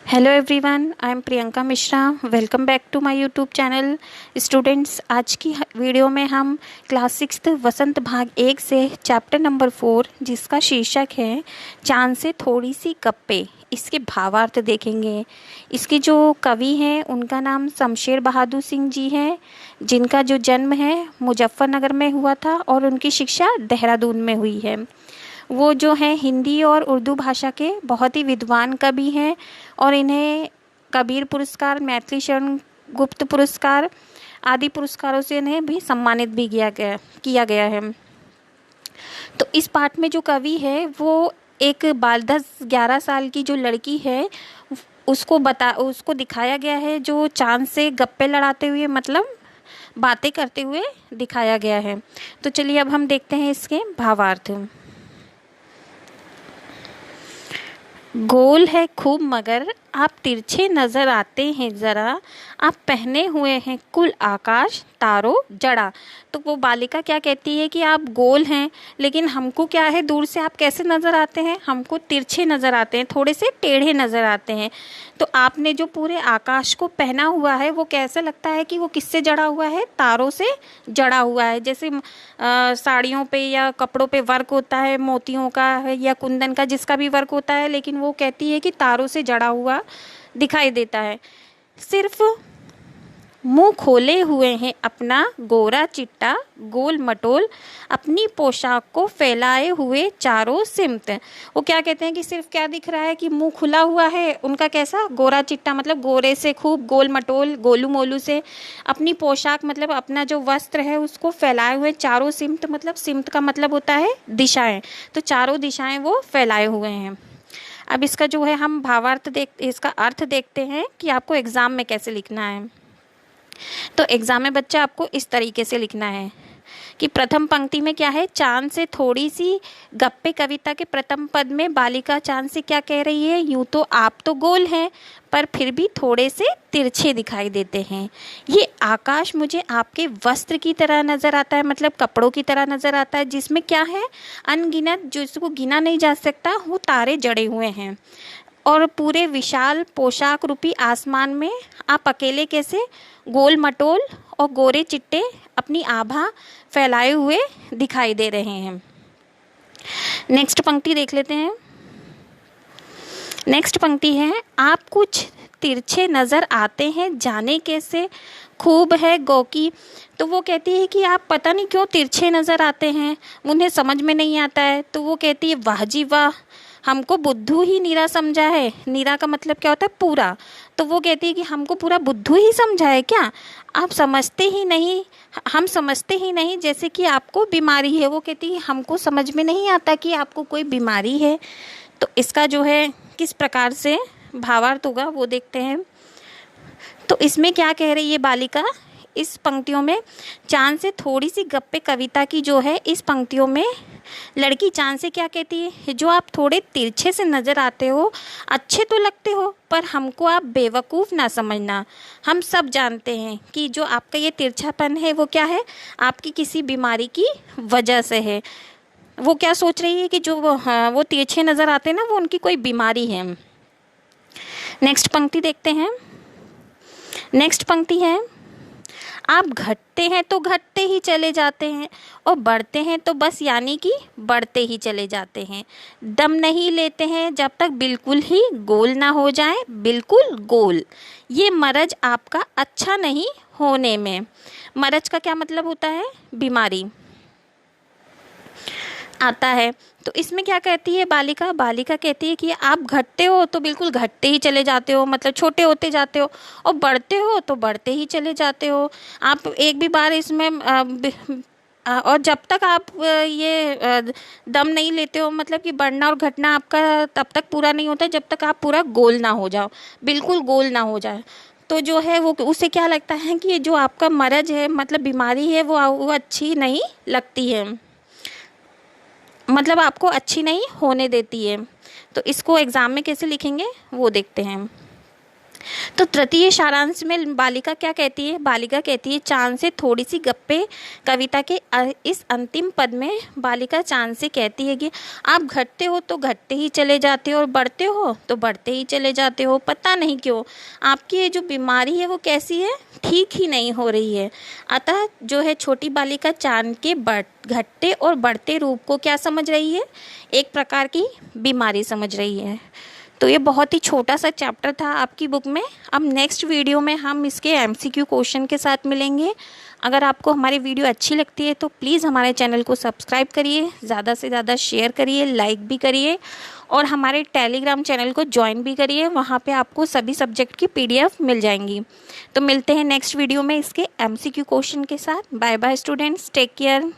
Hello everyone, I am Priyanka Mishra. Welcome back to my YouTube channel. Students, आज की video में हम क्लास 6 वसंत भाग 1 से चैप्टर नंबर 4, जिसका शीर्षक है चांद से थोड़ी सी गप्पे, इसके भावार्थ देखेंगे। इसके जो कवि हैं उनका नाम शमशेर बहादुर सिंह जी हैं, जिनका जो जन्म है मुजफ्फरनगर में हुआ था और उनकी शिक्षा देहरादून में हुई है। वो जो हैं हिंदी और उर्दू भाषा के बहुत ही विद्वान कवि हैं और इन्हें कबीर पुरस्कार, मैथिली शरण गुप्त पुरस्कार आदि पुरस्कारों से इन्हें भी सम्मानित भी किया गया है। तो इस पाठ में जो कवि है वो एक 10-11 साल की जो लड़की है उसको दिखाया गया है, जो चांद से गप्पे लड़ाते हुए, मतलब बातें करते हुए दिखाया गया है। तो चलिए अब हम देखते हैं इसके भावार्थ। गोल है खूब मगर आप तिरछे नज़र आते हैं ज़रा, आप पहने हुए हैं कुल आकाश तारों जड़ा। तो वो बालिका क्या कहती है कि आप गोल हैं, लेकिन हमको क्या है, दूर से आप कैसे नज़र आते हैं, हमको तिरछे नज़र आते हैं, थोड़े से टेढ़े नज़र आते हैं। तो आपने जो पूरे आकाश को पहना हुआ है वो कैसा लगता है कि वो किससे जड़ा हुआ है, तारों से जड़ा हुआ है। जैसे साड़ियों पे या कपड़ों पे वर्क होता है, मोतियों का या कुंदन का, जिसका भी वर्क होता है, लेकिन वो कहती है कि तारों से जड़ा हुआ दिखाई देता है। सिर्फ मुंह खोले हुए हैं अपना गोरा चिट्टा गोल मटोल, अपनी पोशाक को फैलाए हुए चारों सिमत। वो क्या कहते हैं कि सिर्फ क्या दिख रहा है कि मुंह खुला हुआ है उनका, कैसा गोरा चिट्टा मतलब गोरे से, खूब गोल मटोल गोलू मोलू से, अपनी पोशाक मतलब अपना जो वस्त्र है उसको फैलाए हुए चारों सिमत, मतलब सिमत का मतलब होता है दिशाएं, तो चारों दिशाएं वो फैलाए हुए हैं। अब इसका जो है हम भावार्थ इसका अर्थ देखते हैं कि आपको एग्ज़ाम में कैसे लिखना है। तो एग्ज़ाम में बच्चा आपको इस तरीके से लिखना है कि प्रथम पंक्ति में क्या है, चांद से थोड़ी सी गप्पे कविता के प्रथम पद में बालिका चांद से क्या कह रही है, यूँ तो आप तो गोल हैं पर फिर भी थोड़े से तिरछे दिखाई देते हैं। ये आकाश मुझे आपके वस्त्र की तरह नज़र आता है, मतलब कपड़ों की तरह नज़र आता है, जिसमें क्या है, अनगिनत, जिसको गिना नहीं जा सकता, वो तारे जड़े हुए हैं। और पूरे विशाल पोशाक रूपी आसमान में आप अकेले कैसे गोल मटोल और गोरे चिट्टे अपनी आभा फैलाए हुए दिखाई दे रहे हैं। नेक्स्ट पंक्ति देख लेते हैं। नेक्स्ट पंक्ति है, आप कुछ तिरछे नज़र आते हैं जाने कैसे खूब है गौकी। तो वो कहती है कि आप पता नहीं क्यों तिरछे नज़र आते हैं, उन्हें समझ में नहीं आता है। तो वो कहती है, वाह जी वाह, हमको बुद्धू ही नीरा समझा है। नीरा का मतलब क्या होता है, पूरा। तो वो कहती है कि हमको पूरा बुद्धू ही समझा है क्या, आप समझते ही नहीं, हम समझते ही नहीं जैसे कि आपको बीमारी है। वो कहती है हमको समझ में नहीं आता कि आपको कोई बीमारी है। तो इसका जो है किस प्रकार से भावार्थ होगा वो देखते हैं। तो इसमें क्या कह रही है बालिका, इस पंक्तियों में चांद से थोड़ी सी गप्पे कविता की जो है, इस पंक्तियों में लड़की चांद से क्या कहती है, जो आप थोड़े तिरछे से नज़र आते हो, अच्छे तो लगते हो, पर हमको आप बेवकूफ़ ना समझना। हम सब जानते हैं कि जो आपका ये तिरछापन है वो क्या है, आपकी किसी बीमारी की वजह से है। वो क्या सोच रही है कि जो वो तिरछे नज़र आते हैं ना, वो उनकी कोई बीमारी है। नेक्स्ट पंक्ति देखते हैं। नेक्स्ट पंक्ति है, आप घटते हैं तो घटते ही चले जाते हैं और बढ़ते हैं तो बस यानी कि बढ़ते ही चले जाते हैं। दम नहीं लेते हैं जब तक बिल्कुल ही गोल ना हो जाए, बिल्कुल गोल। ये मरज आपका अच्छा नहीं होने में। मरज का क्या मतलब होता है, बीमारी आता है। तो इसमें क्या कहती है बालिका, बालिका कहती है कि आप घटते हो तो बिल्कुल घटते ही चले जाते हो, मतलब छोटे होते जाते हो, और बढ़ते हो तो बढ़ते ही चले जाते हो। आप एक भी बार इसमें और जब तक आप ये दम नहीं लेते हो, मतलब कि बढ़ना और घटना आपका तब तक पूरा नहीं होता जब तक आप पूरा गोल ना हो जाओ, बिल्कुल गोल ना हो जाए। तो जो है वो उसे क्या लगता है कि जो आपका मरज है, मतलब बीमारी है, वो अच्छी नहीं लगती है, मतलब आपको अच्छी नहीं होने देती है। तो इसको एग्ज़ाम में कैसे लिखेंगे वो देखते हैं। तो तृतीय सारांश में बालिका क्या कहती है? बालिका कहती है चांद से थोड़ी सी गप्पे। कविता के इस अंतिम पद में बालिका चांद से कहती है कि आप घटते हो तो घटते ही चले जाते हो और बढ़ते हो तो बढ़ते ही चले जाते हो, पता नहीं क्यों। आपकी ये जो बीमारी है वो कैसी है? ठीक ही नहीं हो रही है। अतः जो है छोटी बालिका चांद के घटते और बढ़ते रूप को क्या समझ रही है? एक प्रकार की बीमारी समझ रही है। तो ये बहुत ही छोटा सा चैप्टर था आपकी बुक में। अब नेक्स्ट वीडियो में हम इसके एमसीक्यू क्वेश्चन के साथ मिलेंगे। अगर आपको हमारी वीडियो अच्छी लगती है तो प्लीज़ हमारे चैनल को सब्सक्राइब करिए, ज़्यादा से ज़्यादा शेयर करिए, लाइक भी करिए और हमारे टेलीग्राम चैनल को ज्वाइन भी करिए। वहाँ पे आपको सभी सब्जेक्ट की PDF मिल जाएंगी। तो मिलते हैं नेक्स्ट वीडियो में इसके एमसीक्यू क्वेश्चन के साथ। Bye bye students, take care.